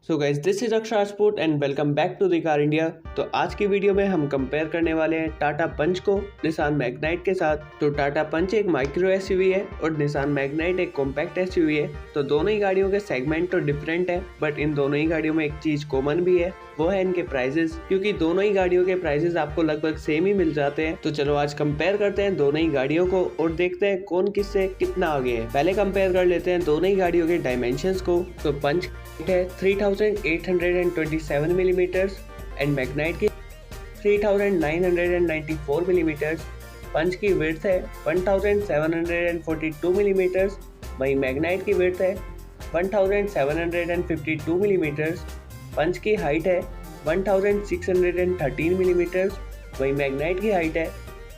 So guys this is Akshar Rajput and welcome back to the car India. तो आज की video में हम कंपेयर करने वाले हैं टाटा पंच को निसान मैग्नाइट के साथ। तो टाटा पंच एक माइक्रो एसयूवी है और निसान मैग्नाइट एक कॉम्पैक्ट एसयूवी है। तो दोनों ही गाड़ियों के सेगमेंट तो डिफरेंट है, बट इन दोनों ही गाड़ियों में एक चीज कॉमन भी है, वो है इनके प्राइसेस, क्योंकि दोनों ही गाड़ियों के प्राइसेस आपको लगभग सेम ही मिल जाते हैं। तो चलो आज कंपेयर करते हैं दोनों ही गाड़ियों को और देखते हैं कौन किससे कितना आगे है। पहले कंपेयर कर लेते हैं दोनों ही गाड़ियों के डायमेंशंस को। तो पंच है 3827 मिलीमीटर्स एंड मैग्नाइट की 3994 मिलीमीटर्स। पंच की विड्थ है 1742 मिलीमीटर्स, वहीं मैग्नाइट की विड्थ है 1752 मिलीमीटर्स। पंच की हाइट है 1613 मिलीमीटर्स, वहीं मैग्नाइट की हाइट है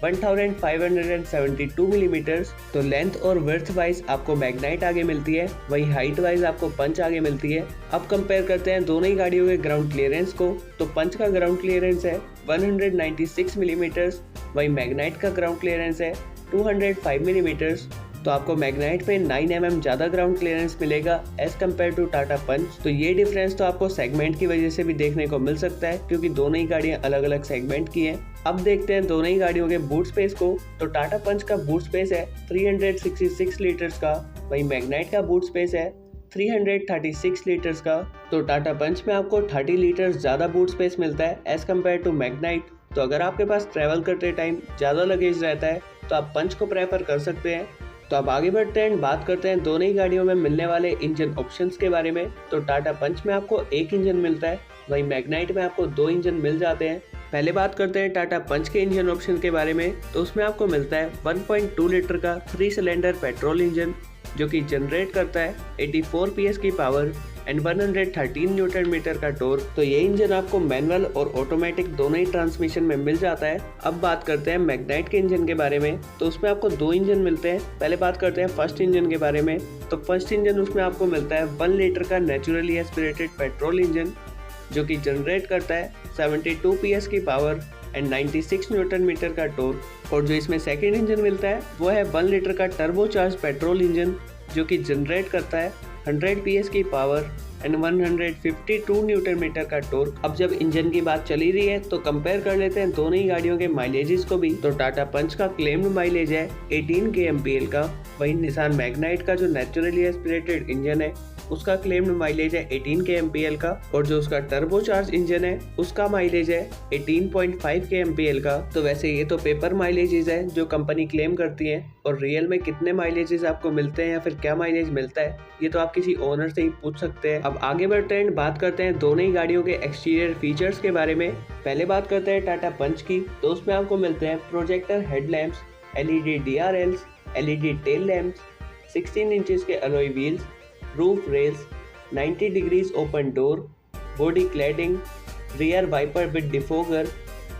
1572 मिलीमीटर्स। तो लेंथ और विड्थ वाइज आपको मैग्नाइट आगे मिलती है, वहीं हाइट वाइज आपको पंच आगे मिलती है। अब कंपेयर करते हैं दोनों ही गाड़ियों के ग्राउंड क्लियरेंस को। तो पंच का ग्राउंड क्लियरेंस है 196 मिलीमीटर्स, वहीं मैग्नाइट का ग्राउंड क्लियरेंस है 205 मिलीमीटर्स। तो आपको मैग्नाइट पे 9 mm ज़्यादा ग्राउंड क्लियरेंस मिलेगा एज कम्पेयर टू टाटा पंच। तो ये डिफरेंस तो आपको सेगमेंट की वजह से भी देखने को मिल सकता है, क्योंकि दोनों ही गाड़ियां अलग अलग सेगमेंट की हैं। अब देखते हैं दोनों ही गाड़ियों के बूट स्पेस को। तो टाटा पंच का बूट स्पेस है 366 लीटर्स का, वहीं मैग्नाइट का बूट स्पेस है 336 लीटर्स का। तो टाटा पंच में आपको 30 लीटर्स ज़्यादा बूट स्पेस मिलता है एज कम्पेयर टू मैग्नाइट। तो अगर आपके पास ट्रैवल करते टाइम ज़्यादा लगेज रहता है तो आप पंच को प्रेफर कर सकते हैं। तो अब आगे बढ़ते हैं, बात करते हैं दोनों ही गाड़ियों में मिलने वाले इंजन ऑप्शंस के बारे में। तो टाटा पंच में आपको एक इंजन मिलता है, वहीं मैग्नाइट में आपको 2 इंजन मिल जाते हैं। पहले बात करते हैं टाटा पंच के इंजन ऑप्शन के बारे में। तो उसमें आपको मिलता है 1.2 लीटर का 3 सिलेंडर पेट्रोल इंजन, जो कि जनरेट करता है 84 PS की पावर एंड 113 न्यूटन मीटर का टॉर्क। तो ये इंजन आपको मैनुअल और ऑटोमेटिक दोनों ही ट्रांसमिशन में मिल जाता है। अब बात करते हैं मैग्नाइट के इंजन के बारे में। तो उसमें आपको 2 इंजन मिलते हैं। पहले बात करते हैं फर्स्ट इंजन के बारे में। तो फर्स्ट इंजन उसमें आपको मिलता है 1 लीटर का नेचुरली एस्पिरेटेड पेट्रोल इंजन, जो कि जनरेट करता है 72 PS की पावर एंड 96 न्यूटन मीटर का टॉर्क। और जो इसमें सेकेंड इंजन मिलता है वो है 1 लीटर का टर्बोचार्ज पेट्रोल इंजन, जो कि जनरेट करता है 100 PS की पावर एंड 152 न्यूटन मीटर का टॉर्क। अब जब इंजन की बात चली रही है तो कंपेयर कर लेते हैं दोनों ही गाड़ियों के माइलेजेस को भी। तो टाटा पंच का क्लेम्ड माइलेज है 18 kmpl का, वहीं निसान मैग्नाइट का जो नेचुरली एस्पिरेटेड इंजन है उसका क्लेम्ड माइलेज है 18 kmpl का, और जो उसका टर्बोचार्ज इंजन है उसका माइलेज है 18.5 kmpl का। तो वैसे ये तो पेपर माइलेजेस है जो कंपनी क्लेम करती है, और रियल में कितने माइलेजेस आपको मिलते हैं या फिर क्या माइलेज मिलता है ये तो आप किसी ओनर से ही पूछ सकते हैं। अब आगे बढ़ते हैं, बात करते हैं दोनों ही गाड़ियों के एक्सटीरियर फीचर्स के बारे में। पहले बात करते हैं टाटा पंच की। तो उसमें आपको मिलते हैं projector headlamps, LED DRLs, LED tail lamps, 16 inches के alloy wheels, roof rails, 90 degrees open door, body cladding, rear wiper with defogger.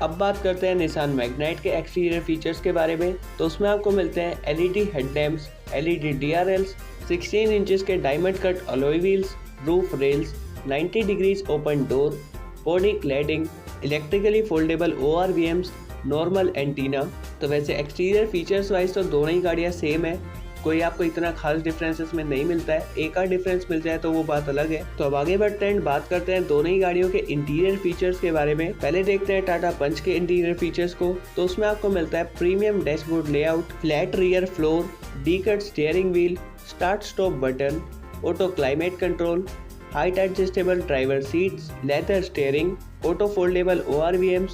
अब बात करते हैं निसान मैग्नाइट के एक्सटीरियर फीचर्स के बारे में। तो उसमें आपको मिलते हैं LED headlamps, LED DRLs, 16 inches के diamond cut alloy wheels, roof rails, 90 degrees open door, body cladding, electrically foldable ORVMs, normal antenna. तो वैसे एक्सटीरियर फीचर्स वाइज तो दोनों ही गाड़ियाँ सेम है, कोई आपको इतना खास डिफरेंसेस में नहीं मिलता है। एक आध डिफरेंस मिल जाए तो वो बात अलग है। तो अब आगे बढ़ते हैं, बात करते हैं दोनों ही गाड़ियों के इंटीरियर फीचर्स के बारे में। पहले देखते हैं टाटा पंच के इंटीरियर फीचर्स को। तो उसमें आपको मिलता है premium dashboard layout, flat rear floor, D cut steering wheel, start stop button, auto climate control, height adjustable driver seats, leather steering, auto foldable ORVMs,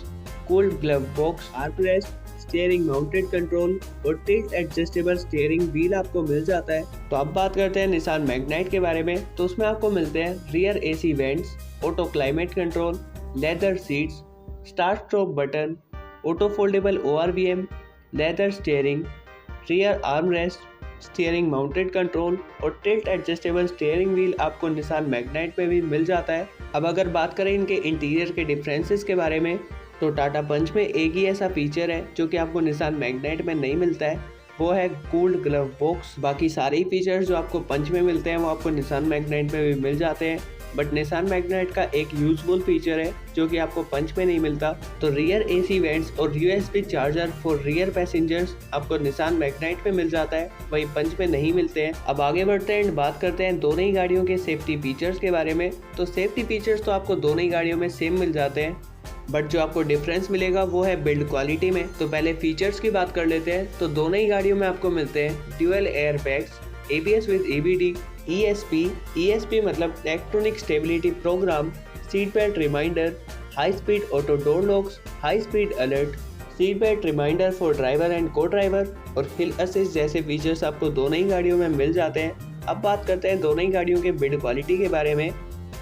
cooled glove box, armrest, steering mounted control और tilt adjustable steering wheel आपको मिल जाता है। तो अब बात करते हैं Nissan Magnite के बारे में। तो उसमें आपको मिलते हैं rear AC vents, auto climate control, leather seats, start stop button, auto foldable ORVM, leather steering, rear armrest, steering mounted control और टिल्ट एडजस्टेबल स्टीयरिंग व्हील आपको निसान मैग्नाइट में भी मिल जाता है। अब अगर बात करें इनके इंटीरियर के डिफरेंसेस के बारे में, तो टाटा पंच में एक ही ऐसा फीचर है जो कि आपको निसान मैग्नाइट में नहीं मिलता है, वो है कूल्ड ग्लव बॉक्स। बाकी सारे ही फीचर्स जो आपको पंच में मिलते हैं वो आपको निसान मैग्नाइट में भी मिल जाते हैं। बट निसान मैग्नाइट का एक यूजफुल फीचर है जो कि आपको पंच में नहीं मिलता। तो रियर एसी वेंट्स और USB charger for rear passengers आपको निसान मैग्नाइट में मिल जाता है, वही पंच में नहीं मिलते हैं। अब आगे बढ़ते हैं, बात करते हैं दोनों ही गाड़ियों के सेफ्टी फीचर्स के बारे में। तो सेफ्टी फीचर्स तो आपको दोनों ही गाड़ियों में सेम मिल जाते हैं, बट जो आपको डिफरेंस मिलेगा वो है बिल्ड क्वालिटी में। तो पहले फीचर्स की बात कर लेते हैं। तो दोनों ही गाड़ियों में आपको मिलते हैं dual air bags, ABS with EBD, ESP मतलब electronic stability programme, seat belt reminder, high speed auto door locks, high speed alert, seat belt reminder for driver and co-driver और हिल असिस्ट जैसे features आपको दोनों ही गाड़ियों में मिल जाते हैं। अब बात करते हैं दोनों ही गाड़ियों के बिल्ड क्वालिटी के बारे में।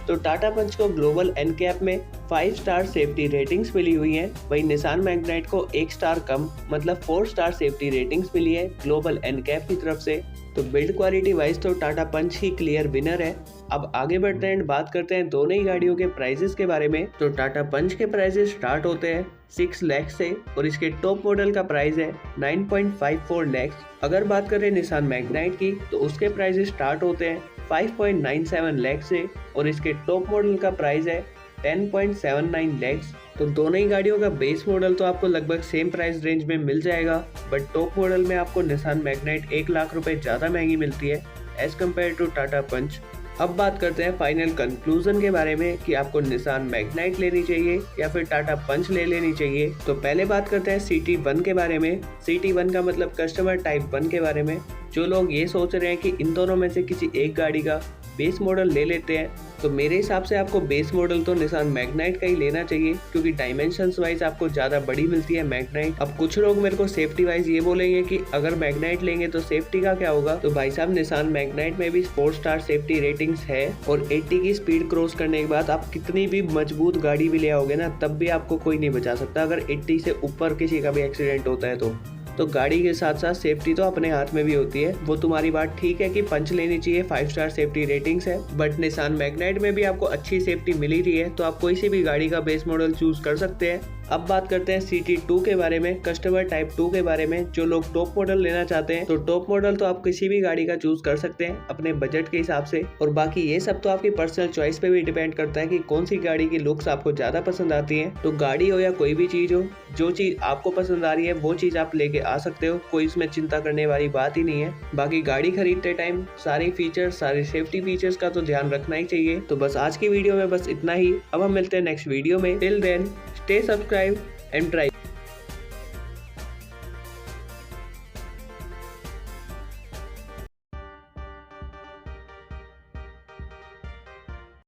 तो टाटा पंच को ग्लोबल एनकैप में 5 स्टार सेफ्टी रेटिंग्स मिली हुई हैं, वहीं निसान मैग्नाइट को 1 स्टार कम मतलब 4 स्टार सेफ्टी रेटिंग्स मिली है ग्लोबल एनकैप की तरफ से। तो बिल्ड क्वालिटी वाइज तो टाटा पंच ही क्लियर विनर है। अब आगे बढ़ते हैं, बात करते हैं दोनों ही गाड़ियों के प्राइजेस के बारे में। तो टाटा पंच के प्राइजेस स्टार्ट होते हैं 6 लाख से और इसके टॉप मॉडल का प्राइस है 9.54 लाख। अगर बात करें निसान मैग्नाइट की तो उसके प्राइजेस स्टार्ट होते हैं 5.97 लाख से और इसके टॉप मॉडल का प्राइस है 10.79 लाख। तो दोनों ही गाड़ियों का बेस मॉडल तो आपको लगभग सेम प्राइस रेंज में मिल जाएगा, बट टॉप मॉडल में आपको निसान मैग्नाइट 1 लाख रुपए ज़्यादा महंगी मिलती है एज कम्पेयर टू टाटा पंच। अब बात करते हैं फाइनल कंक्लूजन के बारे में कि आपको निसान मैग्नाइट लेनी चाहिए या फिर टाटा पंच ले लेनी चाहिए। तो पहले बात करते हैं CT1 के बारे में। CT1 का मतलब कस्टमर टाइप 1 के बारे में। जो लोग ये सोच रहे हैं कि इन दोनों में से किसी एक गाड़ी का बेस मॉडल ले लेते हैं, तो मेरे हिसाब से आपको बेस मॉडल तो निसान मैग्नाइट का ही लेना चाहिए क्योंकि डायमेंशंस वाइज आपको ज़्यादा बड़ी मिलती है मैग्नाइट। अब कुछ लोग मेरे को सेफ्टी वाइज ये बोलेंगे कि अगर मैग्नाइट लेंगे तो सेफ्टी का क्या होगा। तो भाई साहब, निसान मैग्नाइट में भी 4 स्टार सेफ्टी रेटिंग्स है और 80 की स्पीड क्रॉस करने के बाद आप कितनी भी मजबूत गाड़ी भी ले आओगे ना, तब भी आपको कोई नहीं बचा सकता अगर 80 से ऊपर किसी का भी एक्सीडेंट होता है तो गाड़ी के साथ साथ सेफ्टी तो अपने हाथ में भी होती है। वो तुम्हारी बात ठीक है कि पंच लेनी चाहिए, 5 स्टार सेफ्टी रेटिंग्स है, बट निसान मैग्नाइट में भी आपको अच्छी सेफ्टी मिली रही है, तो आप कोई सी भी गाड़ी का बेस मॉडल चूज कर सकते हैं। अब बात करते हैं CT2 के बारे में, कस्टमर टाइप 2 के बारे में। जो लोग टॉप मॉडल लेना चाहते हैं तो टॉप मॉडल तो आप किसी भी गाड़ी का चूज कर सकते हैं अपने बजट के हिसाब से, और बाकी ये सब तो आपकी पर्सनल चॉइस पे भी डिपेंड करता है कि कौन सी गाड़ी की लुक्स आपको ज्यादा पसंद आती है। तो गाड़ी हो या कोई भी चीज हो, जो चीज आपको पसंद आ रही है वो चीज आप लेके आ सकते हो, कोई इसमें चिंता करने वाली बात ही नहीं है। बाकी गाड़ी खरीदते टाइम सारे फीचर्स, सारे सेफ्टी फीचर्स का तो ध्यान रखना ही चाहिए। तो बस आज की वीडियो में बस इतना ही। अब हम मिलते हैं नेक्स्ट वीडियो में। Till then stay subscribe and try